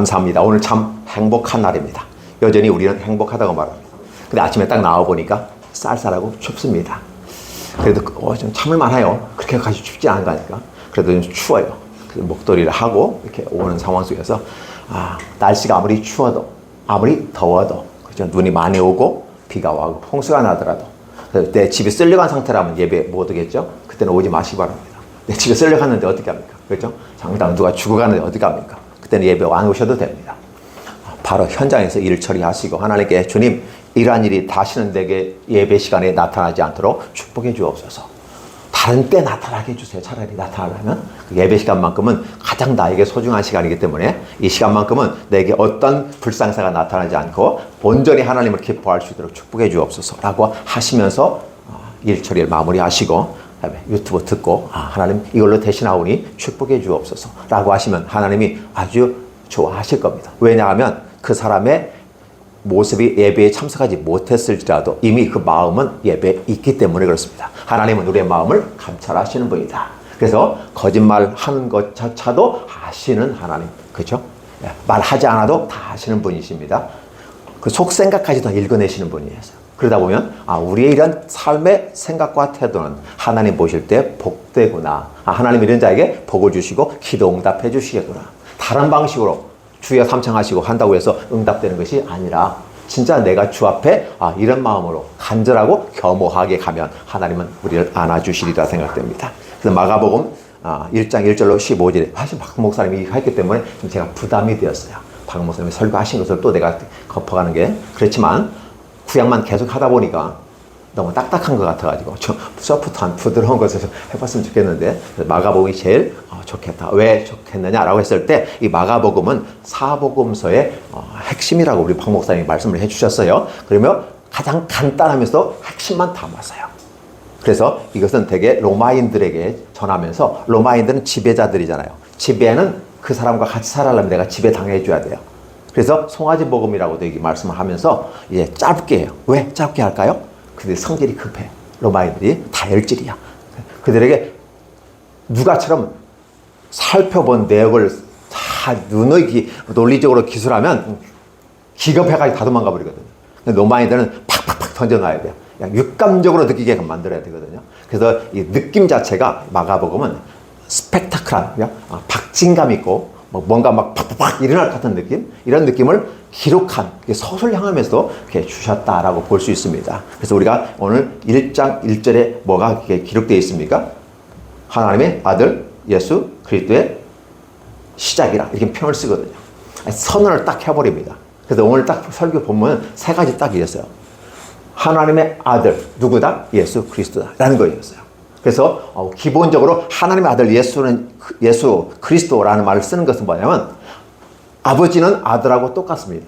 감사합니다. 오늘 참 행복한 날입니다. 여전히 우리는 행복하다고 말합니다. 근데 아침에 딱 나와보니까 쌀쌀하고 춥습니다. 그래도 좀 참을만 해요. 그렇게까지 춥지 않은 거니까. 그래도 좀 추워요. 목도리를 하고 이렇게 오는 상황 속에서 날씨가 아무리 추워도 아무리 더워도 그렇죠? 눈이 많이 오고 비가 와고 홍수가 나더라도 내 집이 쓸려간 상태라면 예배 못 오겠죠? 그때는 오지 마시기 바랍니다. 내 집에 쓸려갔는데 어떻게 합니까? 그렇죠? 장당 누가 죽어가는데 어떻게 합니까? 그때는 예배 안 오셔도 됩니다. 바로 현장에서 일 처리하시고 하나님께 주님 이러한 일이 다시는 내게 예배 시간에 나타나지 않도록 축복해 주옵소서. 다른 때 나타나게 해주세요. 차라리 나타나려면 그 예배 시간만큼은 가장 나에게 소중한 시간이기 때문에 이 시간만큼은 내게 어떤 불상사가 나타나지 않고 온전히 하나님을 기뻐할 수 있도록 축복해 주옵소서 라고 하시면서 일 처리를 마무리하시고 유튜브 듣고 하나님 이걸로 대신하오니 축복해 주옵소서 라고 하시면 하나님이 아주 좋아하실 겁니다. 왜냐하면 그 사람의 모습이 예배에 참석하지 못했을지라도 이미 그 마음은 예배에 있기 때문에 그렇습니다. 하나님은 우리의 마음을 감찰하시는 분이다. 그래서 거짓말하는 것조차도 아시는 하나님, 그렇죠? 말하지 않아도 다 아시는 분이십니다. 그 속생각까지도 읽어내시는 분이에요. 그러다 보면 우리의 이런 삶의 생각과 태도는 하나님 보실 때 복되구나. 하나님 이런 자에게 복을 주시고 기도 응답해 주시겠구나. 다른 방식으로 주여 삼창하시고 한다고 해서 응답되는 것이 아니라 진짜 내가 주 앞에 이런 마음으로 간절하고 겸허하게 가면 하나님은 우리를 안아주시리라 생각됩니다. 그래서 마가복음 1장 1절로 15절에 사실 박 목사님이 했기 때문에 좀 제가 부담이 되었어요. 박 목사님이 설교하신 것을 또 내가 덮어가는 게 그렇지만 구약만 계속 하다 보니까 너무 딱딱한 것 같아가지고 좀 소프트한 부드러운 것을 해봤으면 좋겠는데 마가복음이 제일 좋겠다. 왜 좋겠느냐라고 했을 때 이 마가복음은 사복음서의 핵심이라고 우리 박 목사님이 말씀을 해주셨어요. 그러면 가장 간단하면서 핵심만 담았어요. 그래서 이것은 되게 로마인들에게 전하면서 로마인들은 지배자들이잖아요. 지배는 그 사람과 같이 살아려면 내가 지배 당해줘야 돼요. 그래서 송아지 복음이라고도 여기 말씀을 하면서 이제 짧게 해요. 왜 짧게 할까요? 그들이 성질이 급해. 로마인들이 다혈질이야. 그들에게 누가처럼 살펴본 내역을 다 논리적으로 기술하면 기겁해가지고 다 도망가 버리거든요. 로마인들은 팍팍팍 던져놔야 돼요. 그냥 육감적으로 느끼게 만들어야 되거든요. 그래서 이 느낌 자체가 마가복음은 스펙타클한, 박진감 있고 뭔가 막 팍팍팍 일어날 것 같은 느낌? 이런 느낌을 기록한 서술 향하면서도 이렇게 주셨다라고 볼 수 있습니다. 그래서 우리가 오늘 1장 1절에 뭐가 기록되어 있습니까? 하나님의 아들 예수 그리스도의 시작이라 이렇게 표현을 쓰거든요. 선언을 딱 해버립니다. 그래서 오늘 딱 설교 보면 세 가지 딱 이랬어요. 하나님의 아들 누구다? 예수 그리스도다라는 거였어요. 그래서 기본적으로 하나님의 아들 예수 그리스도라는 말을 쓰는 것은 뭐냐면 아버지는 아들하고 똑같습니다.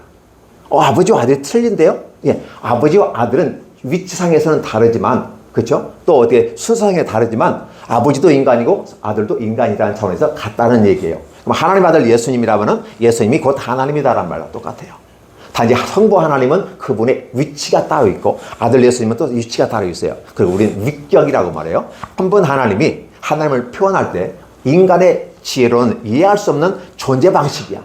아버지와 아들이 틀린데요? 예, 아버지와 아들은 위치상에서는 다르지만 그렇죠? 또 어떻게 순서상에 다르지만 아버지도 인간이고 아들도 인간이라는 차원에서 같다는 얘기예요. 그럼 하나님의 아들 예수님이라면은 예수님이 곧 하나님이다라는 말과 똑같아요. 단지 성부 하나님은 그분의 위치가 따로 있고 아들 예수님은 또 위치가 따로 있어요. 그리고 우리는 위격이라고 말해요. 한 번 하나님이 하나님을 표현할 때 인간의 지혜로는 이해할 수 없는 존재 방식이야.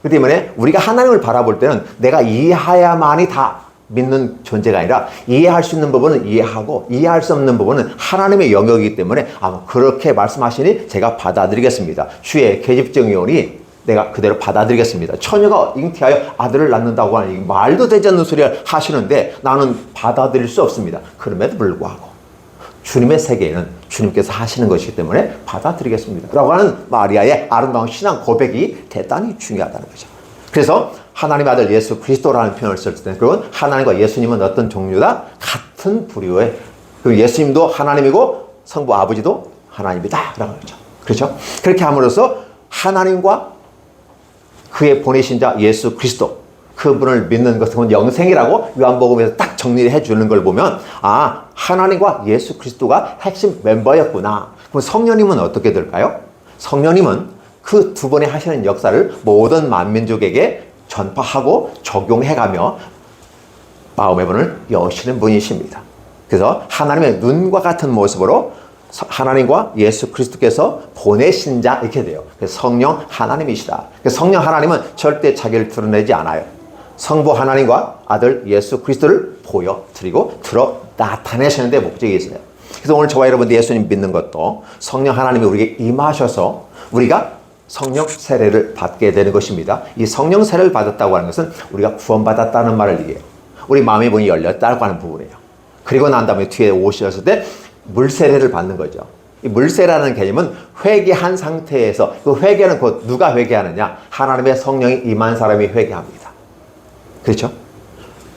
그 때문에 우리가 하나님을 바라볼 때는 내가 이해해야만이 다 믿는 존재가 아니라 이해할 수 있는 부분은 이해하고 이해할 수 없는 부분은 하나님의 영역이기 때문에 그렇게 말씀하시니 제가 받아들이겠습니다. 주의 계집종이 오니 내가 그대로 받아들이겠습니다. 처녀가 잉태하여 아들을 낳는다고 하니 말도 되지 않는 소리를 하시는데 나는 받아들일 수 없습니다. 그럼에도 불구하고 주님의 세계에는 주님께서 하시는 것이기 때문에 받아들이겠습니다. 라고 하는 마리아의 아름다운 신앙 고백이 대단히 중요하다는 거죠. 그래서 하나님의 아들 예수 그리스도라는 표현을 쓸 때 그건 하나님과 예수님은 어떤 종류다? 같은 부류의 그리고 예수님도 하나님이고 성부 아버지도 하나님이다 라고 하죠. 그렇죠? 그렇게 함으로써 하나님과 그의 보내신 자 예수 그리스도 그분을 믿는 것은 영생이라고 요한복음에서 딱 정리를 해주는 걸 보면 하나님과 예수 그리스도가 핵심 멤버였구나. 그럼 성령님은 어떻게 될까요? 성령님은 그 두 분이 하시는 역사를 모든 만민족에게 전파하고 적용해가며 마음의 문을 여시는 분이십니다. 그래서 하나님의 눈과 같은 모습으로 하나님과 예수 그리스도께서 보내신 자 이렇게 돼요. 그래서 성령 하나님이시다. 그래서 성령 하나님은 절대 자기를 드러내지 않아요. 성부 하나님과 아들 예수 그리스도를 보여드리고 나타내시는 데 목적이 있어요. 그래서 오늘 저와 여러분들 예수님 믿는 것도 성령 하나님이 우리에게 임하셔서 우리가 성령 세례를 받게 되는 것입니다. 이 성령 세례를 받았다고 하는 것은 우리가 구원받았다는 말을 얘기해요. 우리 마음의 문이 열렸다고 하는 부분이에요. 그리고 난 다음에 뒤에 오셨을 때 물세례를 받는 거죠. 이 물세례라는 개념은 회개한 상태에서, 그 회개는 곧 누가 회개하느냐? 하나님의 성령이 임한 사람이 회개합니다. 그렇죠?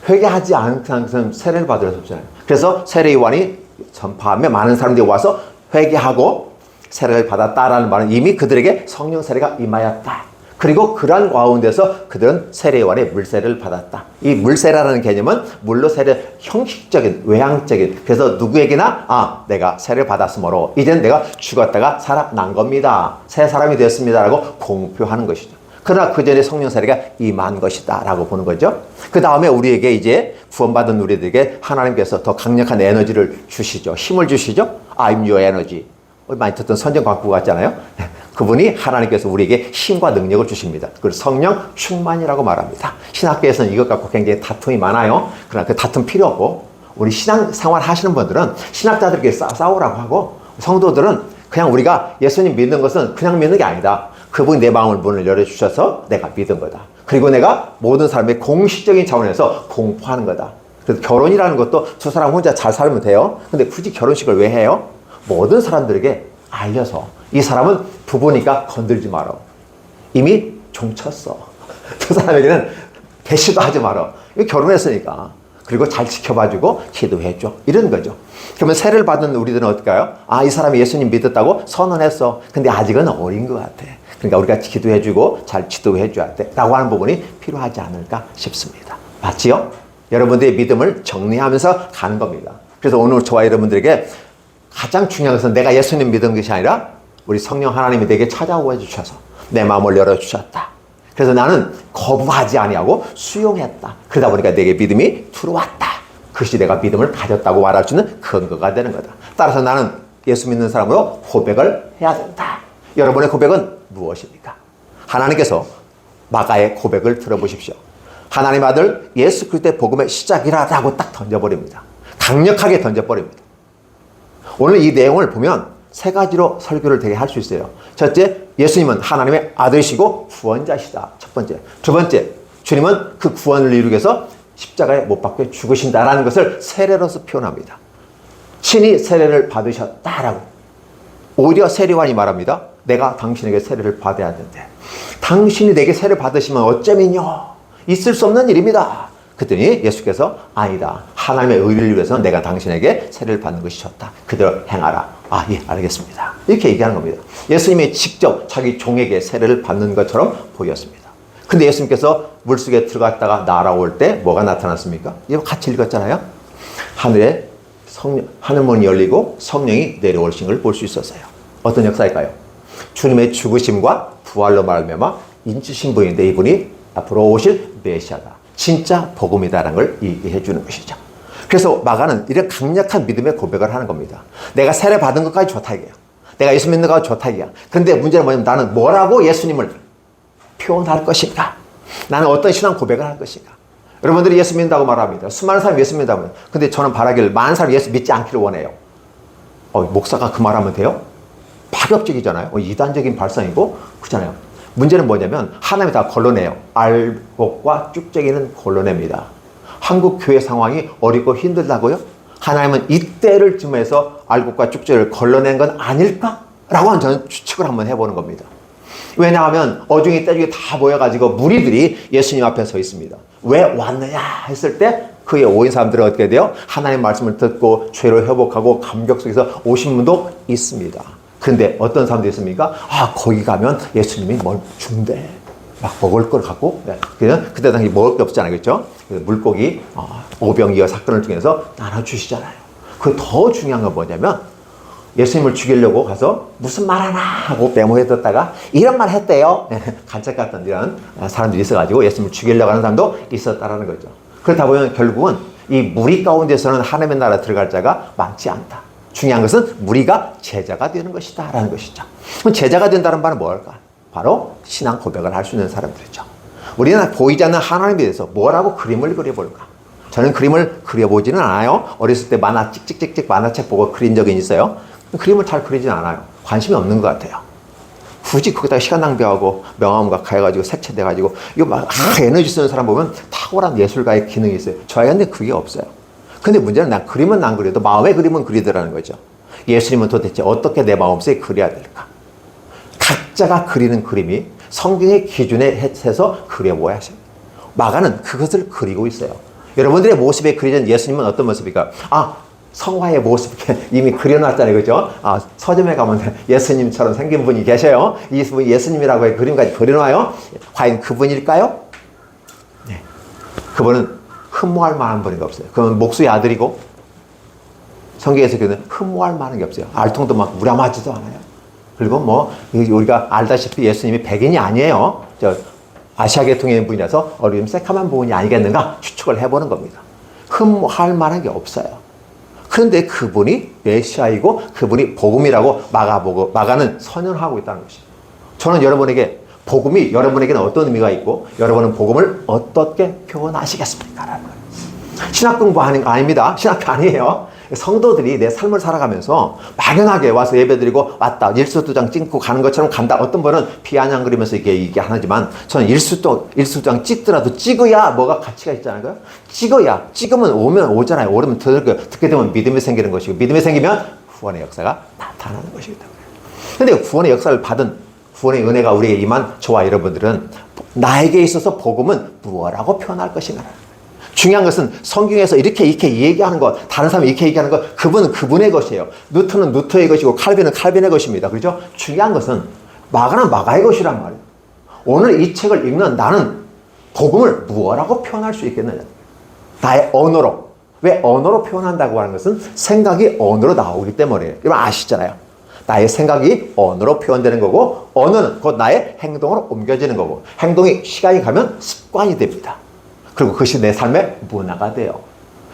회개하지 않은 상태는 세례를 받을 수 없잖아요. 그래서 세례요한이 전파하며 많은 사람들이 와서 회개하고 세례를 받았다라는 말은 이미 그들에게 성령 세례가 임하였다. 그리고 그러한 가운데서 그들은 세례요한의 물세례를 받았다. 이 물세례라는 개념은 물로 세례, 형식적인, 외향적인, 그래서 누구에게나 내가 세례를 받았으므로 이제는 내가 죽었다가 살아난 겁니다. 새 사람이 되었습니다라고 공표하는 것이죠. 그러나 그 전에 성령 세례가 임한 것이다 라고 보는 거죠. 그 다음에 우리에게 이제 구원받은 우리들에게 하나님께서 더 강력한 에너지를 주시죠. 힘을 주시죠. I'm your energy. 많이 듣던 선전 광고 같잖아요. 그분이 하나님께서 우리에게 힘과 능력을 주십니다. 그걸 성령 충만이라고 말합니다. 신학계에서는 이것 갖고 굉장히 다툼이 많아요. 그러나 그 다툼 필요 없고 우리 신앙 생활 하시는 분들은 신학자들끼리 싸우라고 하고 성도들은 그냥 우리가 예수님 믿는 것은 그냥 믿는 게 아니다. 그분이 내 마음을 문을 열어주셔서 내가 믿은 거다. 그리고 내가 모든 사람의 공식적인 차원에서 공포하는 거다. 그래서 결혼이라는 것도 두 사람 혼자 잘 살면 돼요. 근데 굳이 결혼식을 왜 해요? 모든 사람들에게 알려서 이 사람은 부부니까 건들지 마라. 이미 종쳤어. 두 사람에게는 대시도 하지 마라. 결혼했으니까. 그리고 잘 지켜봐주고 기도해줘. 이런 거죠. 그러면 세례를 받은 우리들은 어떨까요? 이 사람이 예수님 믿었다고 선언했어. 근데 아직은 어린 것 같아. 그러니까 우리가 기도해주고 잘 지도해줘야 돼. 라고 하는 부분이 필요하지 않을까 싶습니다. 맞지요? 여러분들의 믿음을 정리하면서 가는 겁니다. 그래서 오늘 저와 여러분들에게 가장 중요한 것은 내가 예수님 믿은 것이 아니라 우리 성령 하나님이 내게 찾아와 주셔서 내 마음을 열어주셨다. 그래서 나는 거부하지 아니하고 수용했다. 그러다 보니까 내게 믿음이 들어왔다. 그것이 내가 믿음을 가졌다고 말할 수 있는 근거가 되는 거다. 따라서 나는 예수 믿는 사람으로 고백을 해야 된다. 여러분의 고백은 무엇입니까? 하나님께서 마가의 고백을 들어보십시오. 하나님 아들 예수 그리스도의 복음의 시작이라고 딱 던져버립니다. 강력하게 던져버립니다. 오늘 이 내용을 보면 세 가지로 설교를 되게 할 수 있어요. 첫째, 예수님은 하나님의 아들이시고 구원자시다. 첫 번째. 두 번째, 주님은 그 구원을 이루기 위해서 십자가에 못 박혀 죽으신다라는 것을 세례로서 표현합니다. 친히 세례를 받으셨다라고. 오히려 세례요한이 말합니다. 내가 당신에게 세례를 받아야 되는데 당신이 내게 세례를 받으시면 어쩌면요. 있을 수 없는 일입니다. 그랬더니 예수께서 아니다. 하나님의 의를 위해서 내가 당신에게 세례를 받는 것이 좋다. 그대로 행하라. 예, 알겠습니다. 이렇게 얘기하는 겁니다. 예수님이 직접 자기 종에게 세례를 받는 것처럼 보였습니다. 근데 예수님께서 물속에 들어갔다가 날아올 때 뭐가 나타났습니까? 이거 같이 읽었잖아요. 하늘에 하늘문이 열리고 성령이 내려오신 걸 볼 수 있었어요. 어떤 역사일까요? 주님의 죽으심과 부활로 말미암아 인치신 분인데 이분이 앞으로 오실 메시아다. 진짜 복음이다라는 걸 얘기해 주는 것이죠. 그래서 마가는 이런 강력한 믿음의 고백을 하는 겁니다. 내가 세례 받은 것까지 좋다 이게요. 내가 예수 믿는 것까지 좋다 이게요. 그런데 문제는 뭐냐면 나는 뭐라고 예수님을 표현할 것인가? 나는 어떤 신앙 고백을 할 것인가? 여러분들이 예수 믿는다고 말합니다. 수많은 사람이 예수 믿는다고 합니다. 근데 저는 바라기를 많은 사람이 예수 믿지 않기를 원해요. 목사가 그 말하면 돼요? 파격적이잖아요. 이단적인 발상이고 그렇잖아요. 문제는 뭐냐면 하나님이 다 걸러내요. 알곡과 쭉쟁이는 걸러냅니다. 한국 교회 상황이 어렵고 힘들다고요? 하나님은 이때를 쯤에서 알곡과 쭉쟁이를 걸러낸 건 아닐까? 라고 저는 추측을 한번 해보는 겁니다. 왜냐하면 어중이 떼중이 다 모여가지고 무리들이 예수님 앞에 서 있습니다. 왜 왔느냐 했을 때 그의 오인 사람들은 어떻게 돼요? 하나님의 말씀을 듣고 죄를 회복하고 감격 속에서 오신 분도 있습니다. 근데 어떤 사람도 있습니까? 거기 가면 예수님이 뭘 준대. 막 먹을 걸 갖고. 그때 당시 먹을 게 없잖아요. 그렇죠? 물고기, 오병이어 사건을 통해서 나눠주시잖아요. 그 더 중요한 건 뭐냐면 예수님을 죽이려고 가서 무슨 말 하나 하고 메모해 뒀다가 이런 말 했대요. 간책 같은 이런 사람들이 있어가지고 예수님을 죽이려고 하는 사람도 있었다라는 거죠. 그렇다 보면 결국은 이 무리 가운데서는 하나님의 나라 들어갈 자가 많지 않다. 중요한 것은 우리가 제자가 되는 것이다 라는 것이죠. 그럼 제자가 된다는 말은 뭘까? 바로 신앙 고백을 할 수 있는 사람들이죠. 우리는 보이지 않는 하나님에 대해서 뭐라고 그림을 그려볼까? 저는 그림을 그려보지는 않아요. 어렸을 때 만화 찍찍찍찍 만화책 보고 그린 적이 있어요. 그림을 잘 그리진 않아요. 관심이 없는 것 같아요. 굳이 거기다가 시간 낭비하고 명암각 해가지고 색채돼가지고 이거 막 에너지 쓰는 사람 보면 탁월한 예술가의 기능이 있어요. 저희한테 그게 없어요. 근데 문제는 난 그림은 안 그려도 마음의 그림은 그리더라는 거죠. 예수님은 도대체 어떻게 내 마음속에 그려야 될까? 각자가 그리는 그림이 성경의 기준에 해서 그려보아야 하세요. 마가는 그것을 그리고 있어요. 여러분들의 모습에 그려진 예수님은 어떤 모습일까? 성화의 모습 이미 그려놨잖아요. 그죠? 서점에 가면 예수님처럼 생긴 분이 계셔요. 이 분이 예수님이라고 해 그림까지 그려놔요. 과연 그분일까요? 네. 그분은 흠모할 만한 분이 없어요. 그건 목수의 아들이고 성경에서 그는 흠모할 만한 게 없어요. 알통도 막 무람하지도 않아요. 그리고 우리가 알다시피 예수님이 백인이 아니에요. 아시아 계통의 분이라서 어리좀 새카만 부분이 아니겠는가 추측을 해보는 겁니다. 흠모할 만한 게 없어요. 그런데 그분이 메시아이고 그분이 복음이라고 마가는 선언하고 있다는 것이죠. 저는 여러분에게 복음이 여러분에게는 어떤 의미가 있고 여러분은 복음을 어떻게 표현하시겠습니까? 라는 거예요. 신학 공부하는 거 아닙니다. 신학 아니에요. 성도들이 내 삶을 살아가면서 막연하게 와서 예배드리고 왔다 일수도장 찍고 가는 것처럼 간다. 어떤 분은 피아냥 그리면서 이게 하지만 저는 일수도장 찍더라도 찍어야 뭐가 가치가 있잖아요. 찍으면 오잖아요. 오면 듣게 되면 믿음이 생기는 것이고 믿음이 생기면 구원의 역사가 나타나는 것이기 때문에. 근데 구원의 역사를 받은 구원의 은혜가 우리에게 임한 저와 여러분들은 나에게 있어서 복음은 무엇이라고 표현할 것인가. 중요한 것은 성경에서 이렇게 얘기하는 것, 다른 사람이 이렇게 얘기하는 것, 그분은 그분의 것이에요. 누트는 누트의 것이고 칼빈은 칼빈의 것입니다. 그렇죠? 중요한 것은 마가는 마가의 것이란 말이에요. 오늘 이 책을 읽는 나는 복음을 무엇이라고 표현할 수 있겠느냐. 나의 언어로. 왜 언어로 표현한다고 하는 것은 생각이 언어로 나오기 때문이에요. 여러분 아시잖아요. 나의 생각이 언어로 표현되는 거고 언어는 곧 나의 행동으로 옮겨지는 거고 행동이 시간이 가면 습관이 됩니다. 그리고 그것이 내 삶의 문화가 돼요.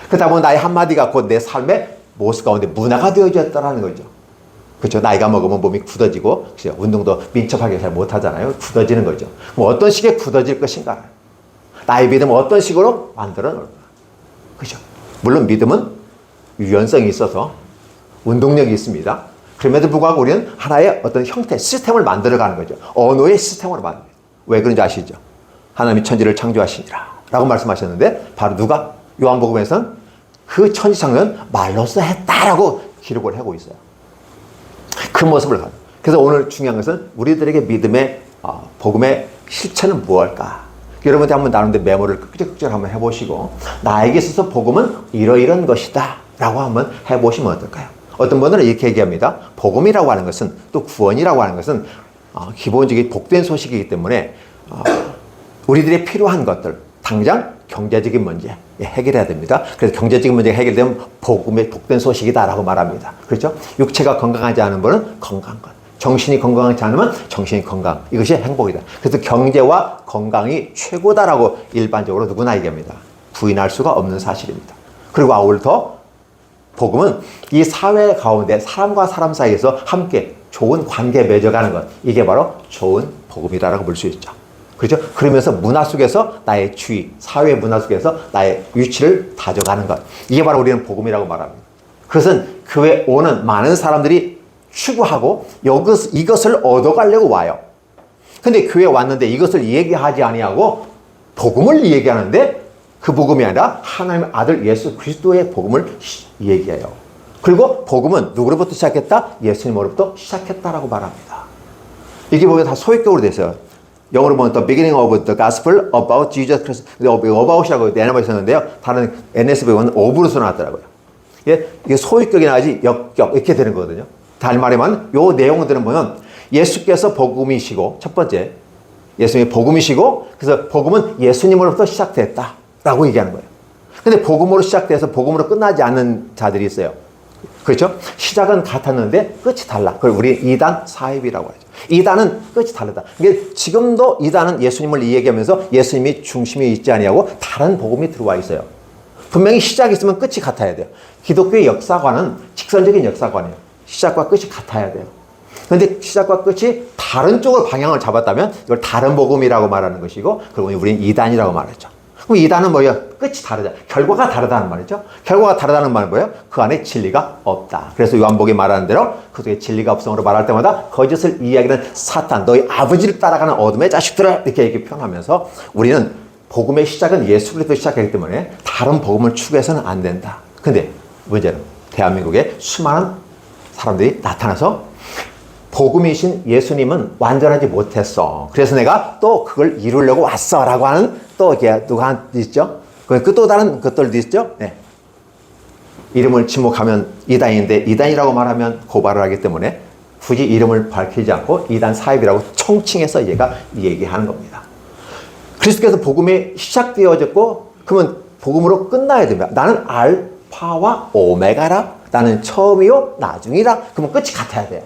그러다 보면 나의 한마디가 곧 내 삶의 모습 가운데 문화가 되어졌다는 거죠. 그렇죠? 나이가 먹으면 몸이 굳어지고 그렇죠? 운동도 민첩하게 잘 못하잖아요. 굳어지는 거죠. 그럼 어떤 식의 굳어질 것인가? 나의 믿음은 어떤 식으로 만들어 놓을까? 그렇죠? 물론 믿음은 유연성이 있어서 운동력이 있습니다. 그럼에도 불구하고 우리는 하나의 어떤 형태, 시스템을 만들어가는 거죠. 언어의 시스템으로 만듭니다. 왜 그런지 아시죠? 하나님이 천지를 창조하시니라 라고 말씀하셨는데 바로 누가? 요한복음에서는 그 천지창조는 말로써 했다라고 기록을 하고 있어요. 그 모습을 가요. 그래서 오늘 중요한 것은 우리들에게 믿음의 복음의 실체는 무엇일까? 여러분한테 한번 나누는데 메모를 끄적끄적 한번 해보시고 나에게 있어서 복음은 이러이런 것이다 라고 한번 해보시면 어떨까요? 어떤 분들은 이렇게 얘기합니다. 복음이라고 하는 것은 또 구원이라고 하는 것은 기본적인 복된 소식이기 때문에 우리들이 필요한 것들 당장 경제적인 문제 해결해야 됩니다. 그래서 경제적인 문제가 해결되면 복음의 복된 소식이다라고 말합니다. 그렇죠? 육체가 건강하지 않은 분은 건강한 것. 정신이 건강하지 않으면 정신이 건강. 이것이 행복이다. 그래서 경제와 건강이 최고다라고 일반적으로 누구나 얘기합니다. 부인할 수가 없는 사실입니다. 그리고 아울러 더 복음은 이 사회 가운데 사람과 사람 사이에서 함께 좋은 관계 맺어가는 것. 이게 바로 좋은 복음이다라고 볼 수 있죠. 그렇죠? 그러면서 문화 속에서 나의 주의, 사회 문화 속에서 나의 위치를 다져가는 것. 이게 바로 우리는 복음이라고 말합니다. 그것은 교회에 오는 많은 사람들이 추구하고 이것을 얻어가려고 와요. 근데 교회에 왔는데 이것을 얘기하지 아니하고 복음을 얘기하는데 그 복음이 아니라 하나님의 아들 예수 그리스도의 복음을 얘기해요. 그리고 복음은 누구로부터 시작했다? 예수님으로부터 시작했다라고 말합니다. 이게 보면 다 소유격으로 돼 있어요. 영어로 보면 The beginning of the gospel about Jesus Christ. about이라고 내놓아 있었는데요. 다른 NSB는 of로서 나왔더라고요. 이게 소유격이 나지 역격 이렇게 되는 거거든요. 다른 말이면 요 내용들은 보면 예수께서 복음이시고 첫 번째 예수님이 복음이시고 그래서 복음은 예수님으로부터 시작됐다라고 얘기하는 거예요. 근데 복음으로 시작돼서 복음으로 끝나지 않는 자들이 있어요. 그렇죠? 시작은 같았는데 끝이 달라. 그걸 우리 이단 사입이라고 하죠. 이단은 끝이 다르다. 이게 지금도 이단은 예수님을 얘기하면서 예수님이 중심이 있지 아니하고 다른 복음이 들어와 있어요. 분명히 시작이 있으면 끝이 같아야 돼요. 기독교의 역사관은 직선적인 역사관이에요. 시작과 끝이 같아야 돼요. 그런데 시작과 끝이 다른 쪽으로 방향을 잡았다면 이걸 다른 복음이라고 말하는 것이고, 그리고 우리는 이단이라고 말했죠. 그럼 이단은 뭐예요? 끝이 다르다. 결과가 다르다는 말이죠. 결과가 다르다는 말은 뭐예요? 그 안에 진리가 없다. 그래서 요한복음이 말하는 대로 그 속에 진리가 없음으로 말할 때마다 거짓을 이야기하는 사탄, 너희 아버지를 따라가는 어둠의 자식들을 이렇게 표현하면서, 우리는 복음의 시작은 예수 그리스도 시작하기 때문에 다른 복음을 추구해서는 안 된다. 근데 문제는 대한민국에 수많은 사람들이 나타나서 복음이신 예수님은 완전하지 못했어. 그래서 내가 또 그걸 이루려고 왔어. 라고 하는 또 이게 누가 있죠? 그 또 다른 것들도 있죠? 네. 이름을 지목하면 이단인데 이단이라고 말하면 고발을 하기 때문에 굳이 이름을 밝히지 않고 이단 사입이라고 총칭해서 얘가 얘기하는 겁니다. 그리스도께서 복음이 시작되어졌고, 그러면 복음으로 끝나야 됩니다. 나는 알파와 오메가라. 나는 처음이요 나중이라. 그러면 끝이 같아야 돼요.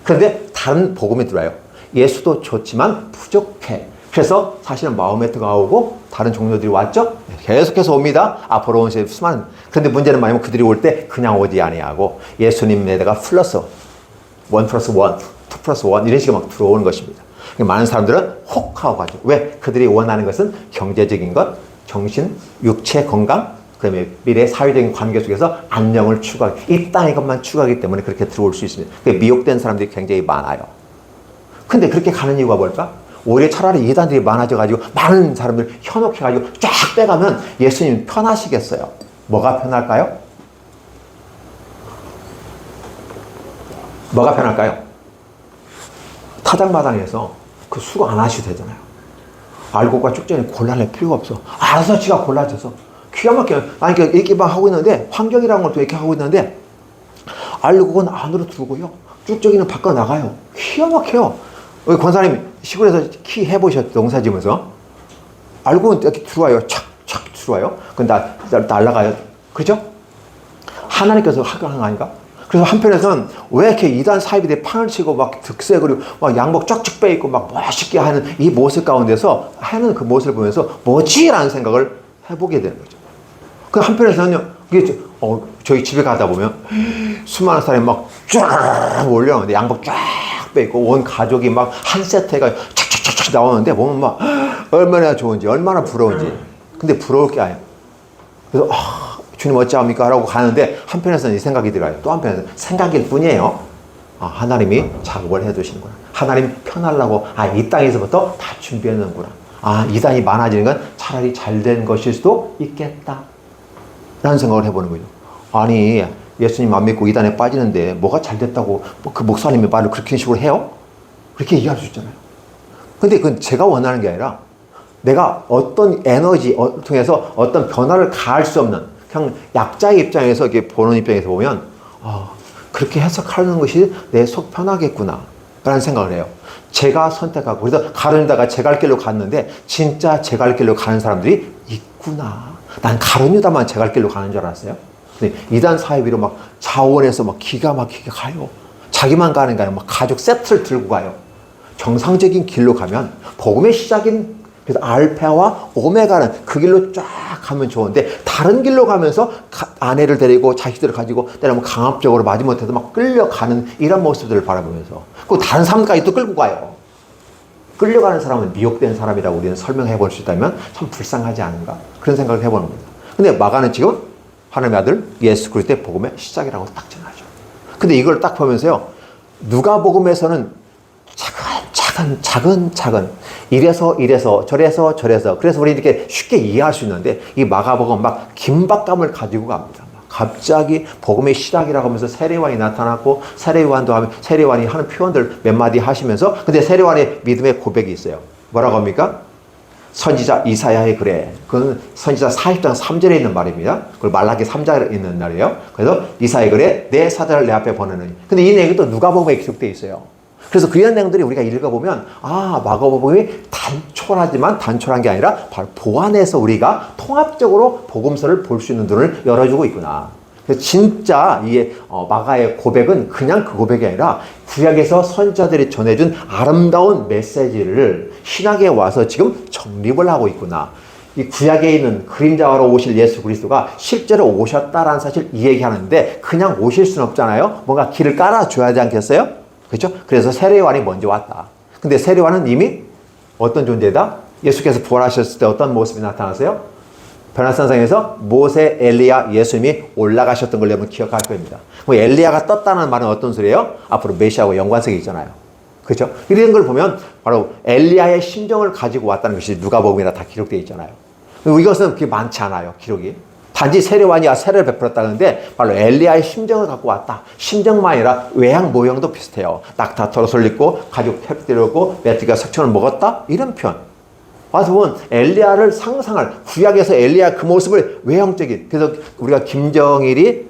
그런데 다른 복음이 들어와요. 예수도 좋지만 부족해. 그래서 사실은 마호메트가 오고 다른 종교들이 왔죠. 계속해서 옵니다. 앞으로 온 수많은. 그런데 문제는 뭐냐면 그들이 올 때 그냥 오지 아니하고 예수님에다가 플러스 1 플러스 1, 2 플러스 1 이런 식으로 막 들어오는 것입니다. 많은 사람들은 혹하고 가죠. 왜? 그들이 원하는 것은 경제적인 것, 정신, 육체 건강, 그다음에 미래 사회적인 관계 속에서 안녕을 추구하기, 이 땅의 것만 추구하기 때문에 그렇게 들어올 수 있습니다. 미혹된 사람들이 굉장히 많아요. 근데 그렇게 가는 이유가 뭘까? 오히려 차라리 이단들이 많아져가지고 많은 사람들 현혹해가지고 쫙 빼가면 예수님 편하시겠어요? 뭐가 편할까요? 뭐가 편할까요? 타작마당에서 그 수고 안 하셔도 되잖아요. 알고가 쭉전에 곤란할 필요가 없어. 알아서 지가 골라져서 기가 막혀요. 아니, 이렇게 막 하고 있는데, 환경이라는 것도 이렇게 하고 있는데, 알고는 안으로 들어오고요. 쭉저기는 밖으로 나가요. 기가 막혀요. 우리 권사님 시골에서 키 해보셨죠? 농사 지면서. 알고는 이렇게 들어와요. 착착 들어와요. 근데 날아가요. 그죠? 하나님께서 하는 거 아닌가? 그래서 한편에서는 왜 이렇게 이단 사이비들이 판을 치고 막 득세 그리고 막 양복 쫙쫙 빼입고 막 멋있게 하는 이 모습 가운데서 하는 그 모습을 보면서 뭐지라는 생각을 해보게 되는 거죠. 그 한편에서는요, 이게 저희 집에 가다 보면 수많은 사람이 막 쫙 몰려오는데 양복 쫙 빼입고 온 가족이 막 한 세트가 착착착착 나오는데 보면 막 얼마나 좋은지, 얼마나 부러운지. 근데 부러울 게 아니에요. 그래서 주님 어찌합니까? 라고 가는데 한편에서는 이 생각이 들어요. 또 한편에서는 생각일 뿐이에요. 하나님이 작업을 해두시는구나. 하나님 편하려고 이 땅에서부터 다 준비했는구나. 이단이 많아지는 건 차라리 잘된 것일 수도 있겠다 라는 생각을 해보는 거죠. 아니, 예수님 안 믿고 이단에 빠지는데 뭐가 잘됐다고 그 목사님의 말을 그렇게 식으로 해요? 그렇게 얘기할 수 있잖아요. 근데 그건 제가 원하는 게 아니라 내가 어떤 에너지 통해서 어떤 변화를 가할 수 없는, 그냥 약자의 입장에서 이렇게 보는 입장에서 보면 그렇게 해석하는 것이 내 속 편하겠구나 라는 생각을 해요. 제가 선택하고, 그래서 가룟유다가 제 갈 길로 갔는데 진짜 제 갈 길로 가는 사람들이 있구나. 난 가룟유다만 제 갈 길로 가는 줄 알았어요. 근데 이단 사이비로 막 자원해서 막 기가 막히게 가요. 자기만 가는 게 아니라 막 가족 세트를 들고 가요. 정상적인 길로 가면 복음의 시작인, 그래서 알파와 오메가는 그 길로 쫙 가면 좋은데, 다른 길로 가면서 아내를 데리고 자식들을 가지고 때로는 강압적으로 마지못해서 막 끌려가는 이런 모습들을 바라보면서, 그 다른 사람까지 또 끌고 가요. 끌려가는 사람은 미혹된 사람이라고 우리는 설명해 볼 수 있다면 참 불쌍하지 않은가, 그런 생각을 해보는 겁니다. 근데 마가는 지금 하나님의 아들 예수 그리스도의 복음의 시작이라고 딱 전하죠. 근데 이걸 딱 보면서요, 누가복음에서는 차근 이래서 저래서 그래서 우리 이렇게 쉽게 이해할 수 있는데, 이 마가복음 막 긴박감을 가지고 갑니다. 갑자기 복음의 시작이라고 하면서 세례요한이 나타났고, 세례요한이 하는 표현들 몇 마디 하시면서, 근데 세례요한의 믿음의 고백이 있어요. 뭐라고 합니까? 선지자 이사야의 글에, 그건 선지자 40장 3절에 있는 말입니다. 그걸 말라기 3장에 있는 말이에요. 그래서 이사야의 글에 내 사자를 내 앞에 보내느니. 근데 이 내용이 또 누가복음에 기록되어 있어요. 그래서 그런 내용들이 우리가 읽어보면, 마가복음이 단촐한 게 아니라 바로 보완해서 우리가 통합적으로 복음서를 볼 수 있는 눈을 열어주고 있구나. 그래서 진짜 이 마가의 고백은 그냥 그 고백이 아니라 구약에서 선지자들이 전해준 아름다운 메시지를 신약에 와서 지금 정립을 하고 있구나. 이 구약에 있는 그림자로 오실 예수 그리스도가 실제로 오셨다라는 사실 이 얘기하는데 그냥 오실 수는 없잖아요. 뭔가 길을 깔아줘야 하지 않겠어요? 그렇죠? 그래서 세례요한이 먼저 왔다. 근데 세례요한은 이미 어떤 존재다? 예수께서 부활하셨을 때 어떤 모습이 나타났어요? 변화산상에서 모세, 엘리야, 예수님이 올라가셨던 걸 여러분 기억할 겁니다. 뭐 엘리야가 떴다는 말은 어떤 소리예요? 앞으로 메시아하고 연관성이 있잖아요. 그렇죠? 이런 걸 보면 바로 엘리야의 심정을 가지고 왔다는 것이 누가복음이나 다 기록되어 있잖아요. 이것은 그렇게 많지 않아요, 기록이. 단지 세례요한이 세례를 베풀었다는데 바로 엘리야의 심정을 갖고 왔다. 심정만 아니라 외양 모형도 비슷해요. 낙타털 옷을 입고 가죽 탭들을 입고 메뚜기가 석청을 먹었다? 이런 표현. 와서 보면 엘리야를 상상할 구약에서 엘리야 그 모습을 외형적인, 그래서 우리가 김정일이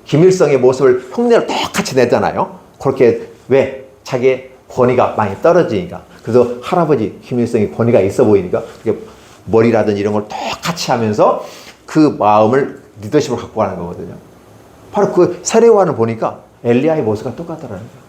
김일성의 모습을 흉내를 똑같이 내잖아요. 그렇게 왜? 자기의 권위가 많이 떨어지니까. 그래서 할아버지 김일성이 권위가 있어 보이니까 머리라든지 이런 걸 똑같이 하면서 그 마음을 리더십을 갖고 가는 거거든요. 바로 그 세례요한을 보니까 엘리야의 모습과 똑같더라는 거예요.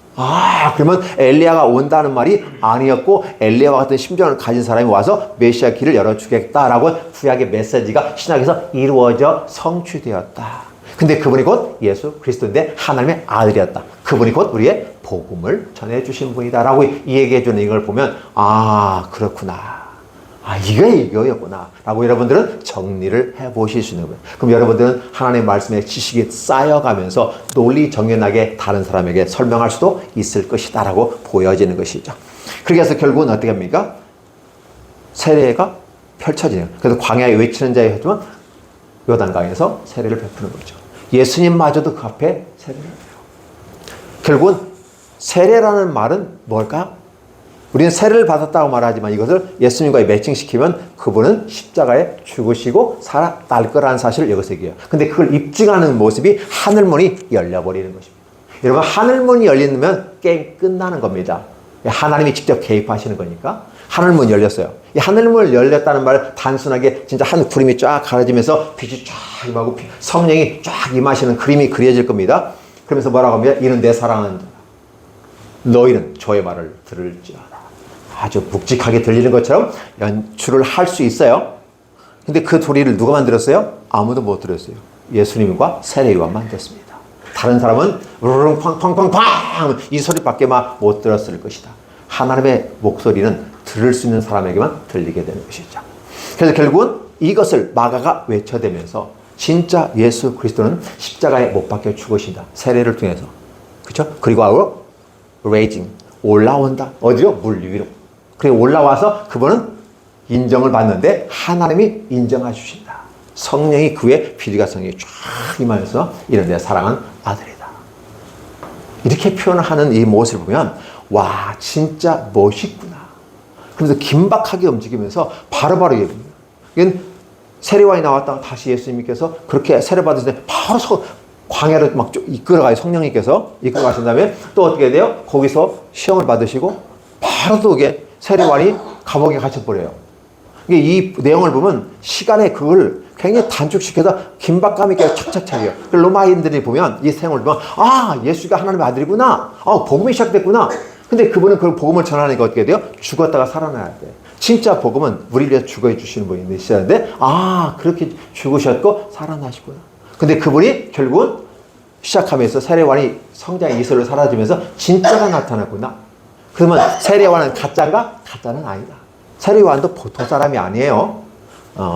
그러면 엘리야가 온다는 말이 아니었고 엘리야와 같은 심정을 가진 사람이 와서 메시아 길을 열어주겠다라고 구약의 메시지가 신약에서 이루어져 성취되었다. 근데 그분이 곧 예수 그리스도인데 하나님의 아들이었다. 그분이 곧 우리의 복음을 전해주신 분이다라고 얘기해주는 이걸 보면 그렇구나. 이거였구나. 라고 여러분들은 정리를 해보실 수 있는 거예요. 그럼 여러분들은 하나님의 말씀에 지식이 쌓여가면서 논리 정연하게 다른 사람에게 설명할 수도 있을 것이다. 라고 보여지는 것이죠. 그렇게 해서 결국은 어떻게 합니까? 세례가 펼쳐지네요. 그래서 광야에 외치는 자에 했지만 요단강에서 세례를 베푸는 거죠. 예수님마저도 그 앞에 세례를 해요. 결국은 세례라는 말은 뭘까요? 우리는 세례를 받았다고 말하지만 이것을 예수님과 매칭시키면 그분은 십자가에 죽으시고 살아날 거라는 사실을 여기서 얘기해요. 근데 그걸 입증하는 모습이 하늘문이 열려버리는 것입니다. 여러분, 하늘문이 열리면 게임 끝나는 겁니다. 하나님이 직접 개입하시는 거니까. 하늘문이 열렸어요. 이 하늘문을 열렸다는 말 단순하게 진짜 한 구름이 쫙 가려지면서 빛이 쫙 임하고 성령이 쫙 임하시는 그림이 그려질 겁니다. 그러면서 뭐라고 합니다? 이는 내 사랑하는 자라. 너희는 저의 말을 들을지어다. 아주 묵직하게 들리는 것처럼 연출을 할 수 있어요. 근데 그 소리를 누가 만들었어요? 아무도 못 들었어요. 예수님과 세례요한만 들었습니다. 다른 사람은 우르릉 팡팡팡팡 이 소리밖에 못 들었을 것이다. 하나님의 목소리는 들을 수 있는 사람에게만 들리게 되는 것이죠. 그래서 결국은 이것을 마가가 외쳐대면서 진짜 예수 그리스도는 십자가에 못 박혀 죽으신다. 세례를 통해서. 그렇죠? 그리고 raising 올라온다. 어디로? 물 위로. 그리고 올라와서 그분은 인정을 받는데 하나님이 인정해 주신다. 성령이 그의 비리가성이 쫙 임하면서 이런 내 사랑하는 아들이다. 이렇게 표현을 하는 이 모습을 보면 와 진짜 멋있구나. 그래서 긴박하게 움직이면서 바로바로 얘기합니다. 이건 세례요한이 나왔다가 다시 예수님께서 그렇게 세례받으실 때 바로 광야로 막 이끌어가요. 성령님께서 이끌어가신 다음에 또 어떻게 돼요? 거기서 시험을 받으시고 바로 또 이게 세례요한이 감옥에 갇혀버려요. 이 내용을 보면 시간에 그걸 굉장히 단축시켜서 긴박감 있게 착착착해요. 로마인들이 보면 이 내용을 보면 예수가 하나님의 아들이구나. 복음이 시작됐구나. 근데 그분은 그 복음을 전하니까 어떻게 돼요? 죽었다가 살아나야 돼. 진짜 복음은 우리를 위해서 죽어 주시는 분이 계시는데 그렇게 죽으셨고 살아나시구나. 근데 그분이 결국은 시작하면서 세례요한이 성장의 이슬로 사라지면서 진짜가 나타났구나. 그러면 세례요한은 가짜인가? 가짜는 아니다. 세례요한도 보통 사람이 아니에요.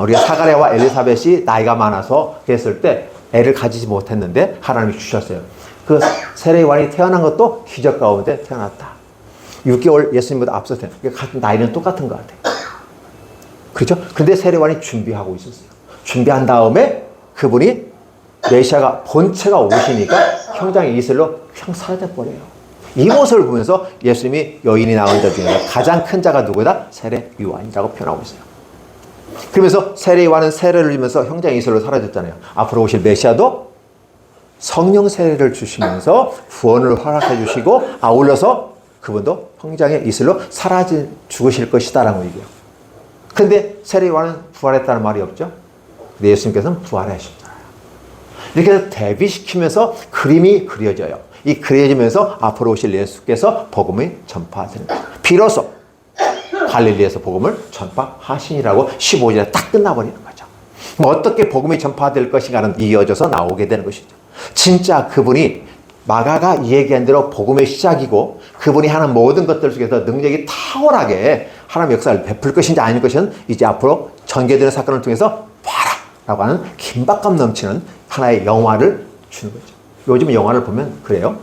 우리가 사가랴와 엘리사벳이 나이가 많아서 그랬을 때 애를 가지지 못했는데 하나님이 주셨어요. 그 세례요한이 태어난 것도 기적 가운데 태어났다. 6개월 예수님보다 앞서 태어났다. 같은 나이는 똑같은 것 같아요. 그렇죠? 근데 세례요한이 준비하고 있었어요. 준비한 다음에 그분이 메시아가 본체가 오시니까 형장의 이슬로 그냥 사라져버려요. 이 모습을 보면서 예수님이 여인이 낳은 자 중에 가장 큰 자가 누구다? 세례요한이라고 표현하고 있어요. 그러면서 세례요한은 세례를 주면서 형장의 이슬로 사라졌잖아요. 앞으로 오실 메시아도 성령 세례를 주시면서 구원을 허락해 주시고 아울러서 그분도 형장의 이슬로 죽으실 것이다 라고 얘기해요. 근데 세례요한은 부활했다는 말이 없죠. 근데 예수님께서는 부활하셨잖아요. 이렇게 해서 대비시키면서 그림이 그려져요. 이 그려지면서 앞으로 오실 예수께서 복음을 전파하시는 거예요. 비로소 갈릴리에서 복음을 전파하시니라고 15절에 딱 끝나버리는 거죠. 어떻게 복음이 전파될 것인가는 이어져서 나오게 되는 것이죠. 진짜 그분이 마가가 얘기한 대로 복음의 시작이고 그분이 하는 모든 것들 속에서 능력이 탁월하게 하나님의 역사를 베풀 것인지 아닐 것인지 이제 앞으로 전개되는 사건을 통해서 봐라 라고 하는 긴박감 넘치는 하나의 영화를 주는 거죠. 요즘 영화를 보면 그래요.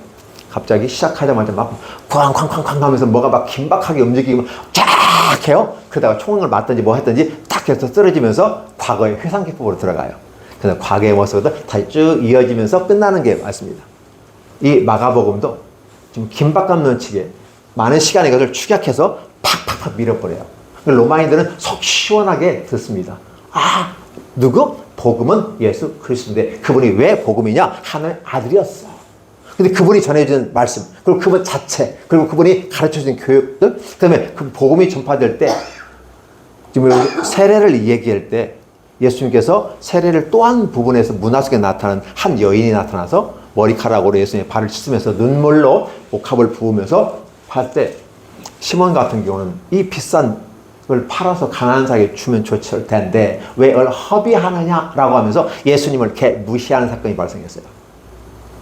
갑자기 시작하자마자 막 쾅쾅쾅쾅 하면서 뭐가 막 긴박하게 움직이고 쫙 해요. 그러다가 총을 맞든지 뭐 했든지 딱 해서 쓰러지면서 과거의 회상기법으로 들어가요. 그래서 과거의 모습으로 다시 쭉 이어지면서 끝나는 게 맞습니다. 이 마가복음도 지금 긴박감 넘치게 많은 시간에 이것을 축약해서 팍팍팍 밀어버려요. 로마인들은 속 시원하게 듣습니다. 아, 누구? 복음은 예수 그리스도인데 그분이 왜 복음이냐? 하나님의 아들이었어. 근데 그분이 전해준 말씀, 그리고 그분 자체, 그리고 그분이 가르쳐준 교육들, 그 다음에 그 복음이 전파될 때, 지금 세례를 얘기할 때 예수님께서 세례를 또 한 부분에서 문화 속에 나타난 한 여인이 나타나서 머리카락으로 예수님의 발을 씻으면서 눈물로 옥합을 부으면서 할 때 시몬 같은 경우는 이 비싼 걸 팔아서 가난한 자에게 주면 좋을 텐데 왜 이걸 허비하느냐라고 하면서 예수님을 이렇게 무시하는 사건이 발생했어요.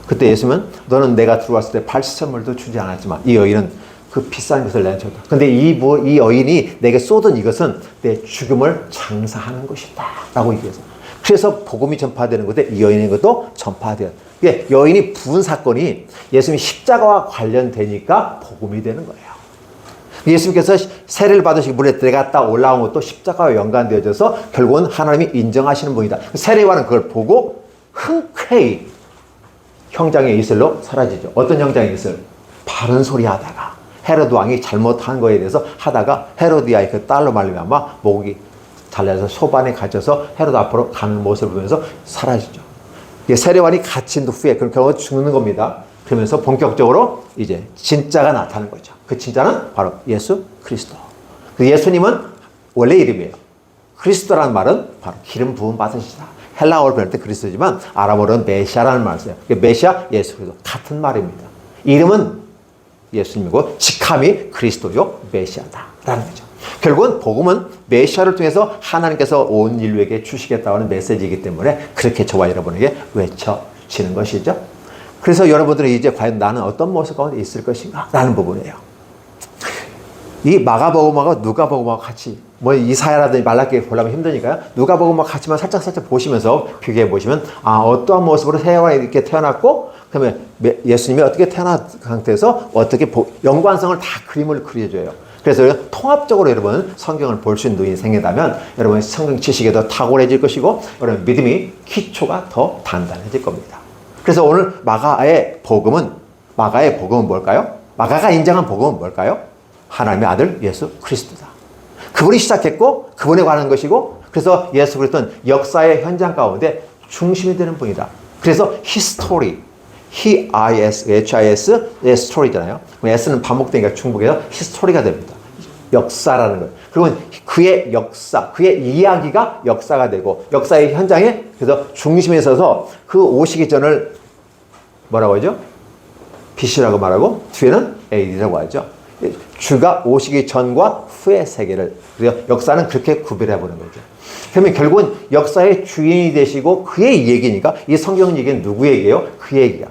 그때 예수님은 너는 내가 들어왔을 때 발시선물도 주지 않았지만 이 여인은 그 비싼 것을 내줬다. 근데 이 여인이 내게 쏟은 이것은 내 죽음을 장사하는 것이다 라고 얘기했어요. 그래서 복음이 전파되는 건데 이 여인의 것도 전파돼요. 여인이 부은 사건이 예수님이 십자가와 관련되니까 복음이 되는 거예요. 예수님께서 세례를 받으시고 물에 들어갔다 올라온 것도 십자가와 연관되어져서 결국은 하나님이 인정하시는 분이다. 세례와는 그걸 보고 흔쾌히 형장의 이슬로 사라지죠. 어떤 형장의 이슬? 바른 소리 하다가 헤로드 왕이 잘못한 거에 대해서 하다가 헤로디아의 그 딸로 말미암아 목이 잘려서 소반에 갇혀서 헤로드 앞으로 가는 모습을 보면서 사라지죠. 세례관이 갇힌 후에 그런 경우는 죽는 겁니다. 그러면서 본격적으로 이제 진짜가 나타나는 거죠. 그 진짜는 바로 예수 그리스도. 그 예수님은 원래 이름이에요. 그리스도라는 말은 바로 기름 부음 받으시다. 헬라어로 변할 때 그리스도지만 아람어로는 메시아라는 말을 써요. 메시아, 예수 그리스도 같은 말입니다. 이름은 예수님이고 직함이 그리스도요 메시아다라는 거죠. 결국은 복음은 메시아를 통해서 하나님께서 온 인류에게 주시겠다는 메시지이기 때문에 그렇게 저와 여러분에게 외쳐지는 것이죠. 그래서 여러분들은 이제 과연 나는 어떤 모습 가운데 있을 것인가 라는 부분이에요. 이 마가복음하고 누가복음하고 같이 뭐 이사야라든지 말라기 보려면 힘드니까요. 누가복음하고 같이만 살짝 보시면서 비교해 보시면 어떠한 모습으로 세례관이 이렇게 태어났고 그다음에 예수님이 어떻게 태어난 상태에서 어떻게 연관성을 다 그림을 그려줘요. 그래서 통합적으로 여러분 성경을 볼 수 있는 눈이 생긴다면 여러분의 성경 지식이 더 탁월해질 것이고 여러분 믿음이 기초가 더 단단해질 겁니다. 그래서 오늘 마가의 복음은 뭘까요? 마가가 인정한 복음은 뭘까요? 하나님의 아들 예수 그리스도다. 그분이 시작했고 그분에 관한 것이고 그래서 예수 그리스도는 역사의 현장 가운데 중심이 되는 분이다. 그래서 히스토리, HIS, 스토리잖아요. S는 반복되니까 중복해서 히스토리가 됩니다. 역사라는 거예요. 그건 그의 역사, 그의 이야기가 역사가 되고 역사의 현장에 그래서 중심에 서서 그 오시기 전을 뭐라고 하죠? BC라고 말하고 뒤에는 AD라고 하죠. 주가 오시기 전과 후의 세계를 그래서 역사는 그렇게 구별해보는 거죠. 그러면 결국은 역사의 주인이 되시고 그의 얘기니까 이 성경 얘기는 누구 얘기예요? 그 얘기야.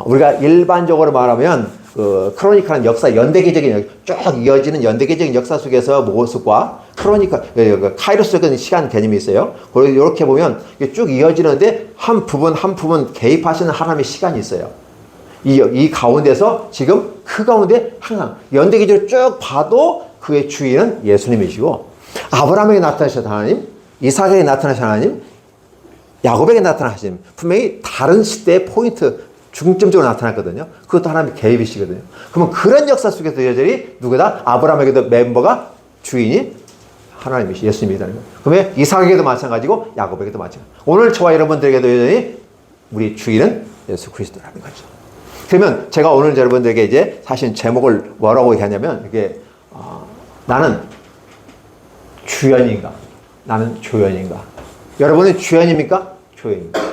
우리가 일반적으로 말하면 크로니카는 역사 연대기적인 쭉 이어지는 연대기적인 역사 속에서 모습과 크로니카 카이로스적인 시간 개념이 있어요. 그리고 이렇게 보면 쭉 이어지는데 한 부분 개입하시는 하나님의 시간이 있어요. 이 가운데서 지금 그 가운데 항상 연대기적으로 쭉 봐도 그의 주인은 예수님이시고 아브라함에게 나타나신 하나님, 이삭에게 나타나신 하나님, 야곱에게 나타나신 하나님 분명히 다른 시대의 포인트 중점적으로 나타났거든요. 그것도 하나님의 개입이시거든요. 그러면 그런 역사 속에서 여전히 누구다? 아브라함에게도 멤버가 주인이 하나님이시 예수님이라는 거예요. 그러면 이삭에게도 마찬가지고 야곱에게도 마찬가지고 오늘 저와 여러분들에게도 여전히 우리 주인은 예수 그리스도라는 거죠. 그러면 제가 오늘 여러분들에게 이제 사실 제목을 뭐라고 하냐면 이게 나는 주연인가? 나는 조연인가? 여러분은 주연입니까? 조연입니까?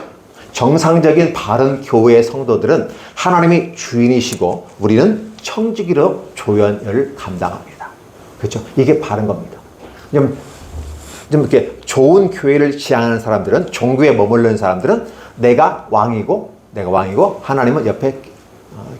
정상적인 바른 교회의 성도들은 하나님이 주인이시고 우리는 청지기로 조연을 감당합니다. 그렇죠? 이게 바른 겁니다. 좀 이렇게 좋은 교회를 지향하는 사람들은, 종교에 머무르는 사람들은 내가 왕이고 하나님은 옆에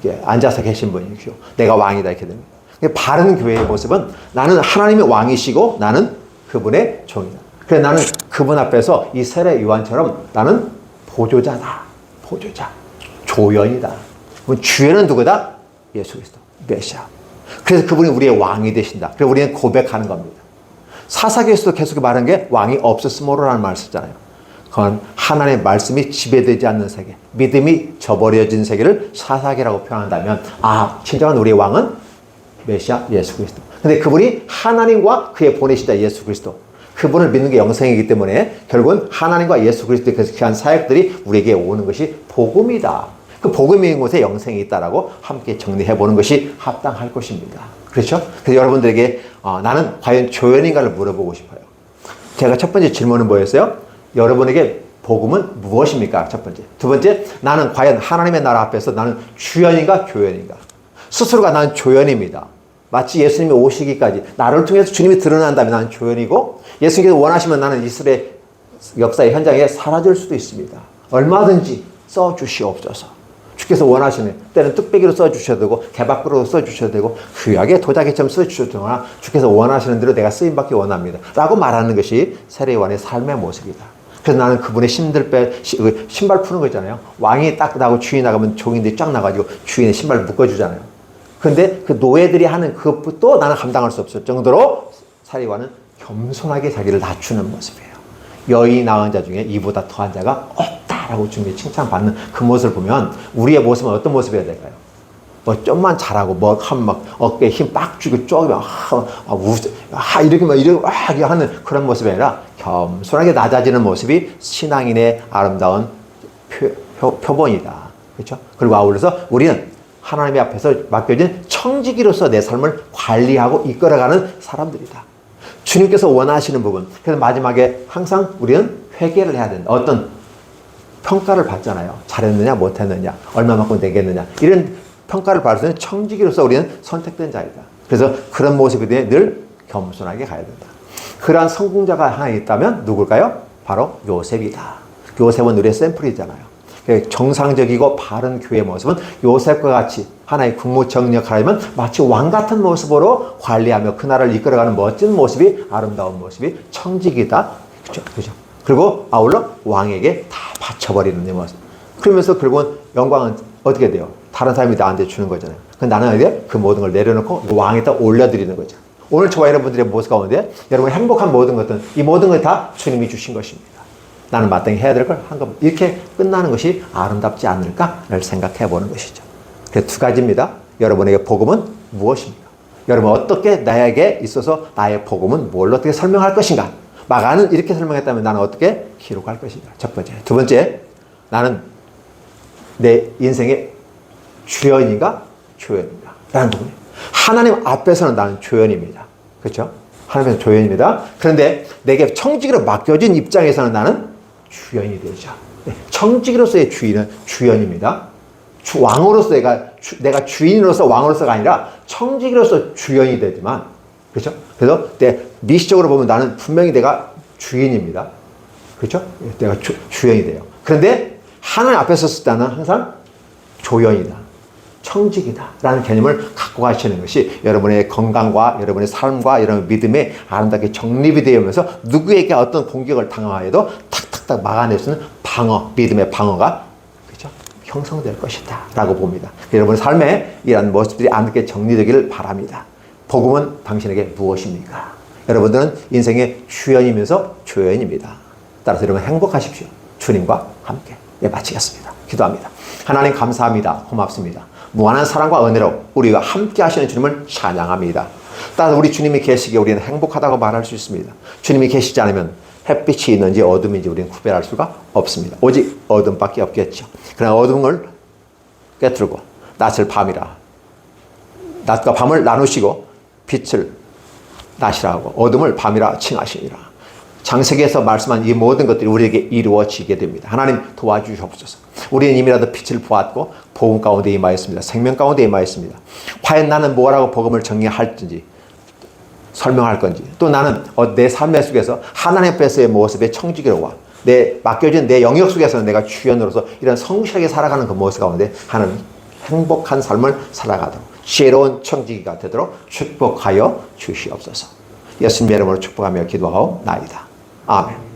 이렇게 앉아서 계신 분이시오. 내가 왕이다 이렇게 됩니다. 바른 교회의 모습은 나는 하나님이 왕이시고 나는 그분의 종이다. 그래서 나는 그분 앞에서 이 세례 요한처럼 나는 보조자다. 보조자. 조연이다. 주연은 누구다? 예수 그리스도. 메시아. 그래서 그분이 우리의 왕이 되신다. 그래서 우리는 고백하는 겁니다. 사사기에서도 계속 말한 게 왕이 없었으므로라는 말을 썼잖아요. 그건 하나님의 말씀이 지배되지 않는 세계, 믿음이 저버려진 세계를 사사기라고 표현한다면, 진정한 우리의 왕은 메시아 예수 그리스도. 근데 그분이 하나님과 그의 보내신 예수 그리스도. 그분을 믿는 게 영생이기 때문에 결국은 하나님과 예수 그리스도의 귀한 사역들이 우리에게 오는 것이 복음이다. 그 복음이 있는 곳에 영생이 있다라고 함께 정리해 보는 것이 합당할 것입니다. 그렇죠? 그래서 여러분들에게 나는 과연 조연인가를 물어보고 싶어요. 제가 첫 번째 질문은 뭐였어요? 여러분에게 복음은 무엇입니까? 첫 번째. 두 번째, 나는 과연 하나님의 나라 앞에서 나는 주연인가 교연인가? 스스로가 나는 조연입니다. 마치 예수님이 오시기까지 나를 통해서 주님이 드러난다면 나는 조연이고, 예수님께서 원하시면 나는 이스라엘 역사의 현장에 사라질 수도 있습니다. 얼마든지 써주시옵소서. 주께서 원하시는 때는 뚝배기로 써주셔도 되고 개밥그릇으로 써주셔도 되고 귀하게 도자기처럼 써주셔도 되거나 주께서 원하시는 대로 내가 쓰임받기 원합니다 라고 말하는 것이 세례요한의 삶의 모습이다. 그래서 나는 그분의 신발 푸는 거 있잖아요. 왕이 딱 나고 주인이 나가면 종인들이 쫙 나가지고 주인의 신발을 묶어주잖아요. 근데 그 노예들이 하는 그것도 나는 감당할 수 없을 정도로 세례요한은 겸손하게 자기를 낮추는 모습이에요. 여인이 낳은 자 중에 이보다 더한 자가 없다라고 주님이 칭찬받는 그 모습을 보면 우리의 모습은 어떤 모습이어야 될까요? 뭐 좀만 잘하고 뭐 하면 막 어깨에 힘 빡 주고 쪼으면 이렇게 하는 그런 모습이 아니라 겸손하게 낮아지는 모습이 신앙인의 아름다운 표본이다. 그렇죠? 그리고 아울러서 우리는 하나님의 앞에서 맡겨진 청지기로서 내 삶을 관리하고 이끌어가는 사람들이다. 주님께서 원하시는 부분. 그래서 마지막에 항상 우리는 회개를 해야 된다. 어떤 평가를 받잖아요. 잘했느냐 못했느냐 얼마만큼 되겠느냐 이런 평가를 받을 수 있는 청지기로서 우리는 선택된 자이다. 그래서 그런 모습에 대해 늘 겸손하게 가야 된다. 그러한 성공자가 하나 있다면 누굴까요? 바로 요셉이다. 요셉은 우리의 샘플이잖아요. 정상적이고 바른 교회의 모습은 요셉과 같이 하나의 국무정력하려면 마치 왕 같은 모습으로 관리하며 그 나라를 이끌어가는 멋진 모습이, 아름다운 모습이 청지기다. 그렇죠? 그리고 아울러 왕에게 다 바쳐버리는 모습. 그러면서 결국은 영광은 어떻게 돼요? 다른 사람이 나한테 주는 거잖아요. 나는 이제 그 모든 걸 내려놓고 왕에다 올려드리는 거죠. 오늘 저와 여러분들의 모습 가운데 여러분 행복한 모든 것들은 이 모든 것 다 주님이 주신 것입니다. 나는 마땅히 해야 될 걸 한 것. 이렇게 끝나는 것이 아름답지 않을까를 생각해 보는 것이죠. 그래서 두 가지입니다. 여러분에게 복음은 무엇입니까? 여러분 어떻게 나에게 있어서 나의 복음은 뭘 어떻게 설명할 것인가? 마가는 이렇게 설명했다면 나는 어떻게 기록할 것인가? 첫 번째. 두 번째, 나는 내 인생의 주연인가 조연인가? 라는 부분이에요. 하나님 앞에서는 나는 조연입니다. 그렇죠? 하나님은 조연입니다. 그런데 내게 청지기로 맡겨진 입장에서는 나는 주연이 되죠. 청지기로서의 주인은 주연입니다. 왕으로서 내가 주인으로서 왕으로서가 아니라 청지기로서 주연이 되지만, 그렇죠? 그래서 미시적으로 보면 나는 분명히 내가 주인입니다. 그렇죠? 내가 주연이 돼요. 그런데 하나님 앞에 섰을 때는 항상 조연이다. 청직이다 라는 개념을 갖고 가시는 것이 여러분의 건강과 여러분의 삶과 여러분의 믿음에 아름답게 정립이 되면서 누구에게 어떤 공격을 당하여도 탁탁탁 막아낼 수 있는 방어, 믿음의 방어가 그렇죠? 형성될 것이다 라고 봅니다. 여러분의 삶에 이런 모습들이 아름답게 정리되기를 바랍니다. 복음은 당신에게 무엇입니까? 여러분들은 인생의 주연이면서 조연입니다. 따라서 여러분 행복하십시오. 주님과 함께. 마치겠습니다. 기도합니다. 하나님 감사합니다. 고맙습니다. 무한한 사랑과 은혜로 우리가 함께 하시는 주님을 찬양합니다. 따라서 우리 주님이 계시기에 우리는 행복하다고 말할 수 있습니다. 주님이 계시지 않으면 햇빛이 있는지 어둠인지 우리는 구별할 수가 없습니다. 오직 어둠밖에 없겠죠. 그러나 어둠을 깨뜨리고 낮을 밤이라, 낮과 밤을 나누시고 빛을 낮이라 하고 어둠을 밤이라 칭하시니라. 창세기에서 말씀한 이 모든 것들이 우리에게 이루어지게 됩니다. 하나님 도와주시옵소서. 우리는 이미라도 빛을 보았고 복음 가운데 임하였습니다. 생명 가운데 임하였습니다. 과연 나는 뭐라고 복음을 정의할지 설명할 건지, 또 나는 내 삶의 속에서 하나님 앞에서의 모습의 청지기로 와 내 맡겨진 내 영역 속에서는 내가 주연으로서 이런 성실하게 살아가는 그 모습 가운데 하나님 행복한 삶을 살아가도록 지혜로운 청지기가 되도록 축복하여 주시옵소서. 예수님의 이름으로 축복하며 기도하옵나이다. 아멘.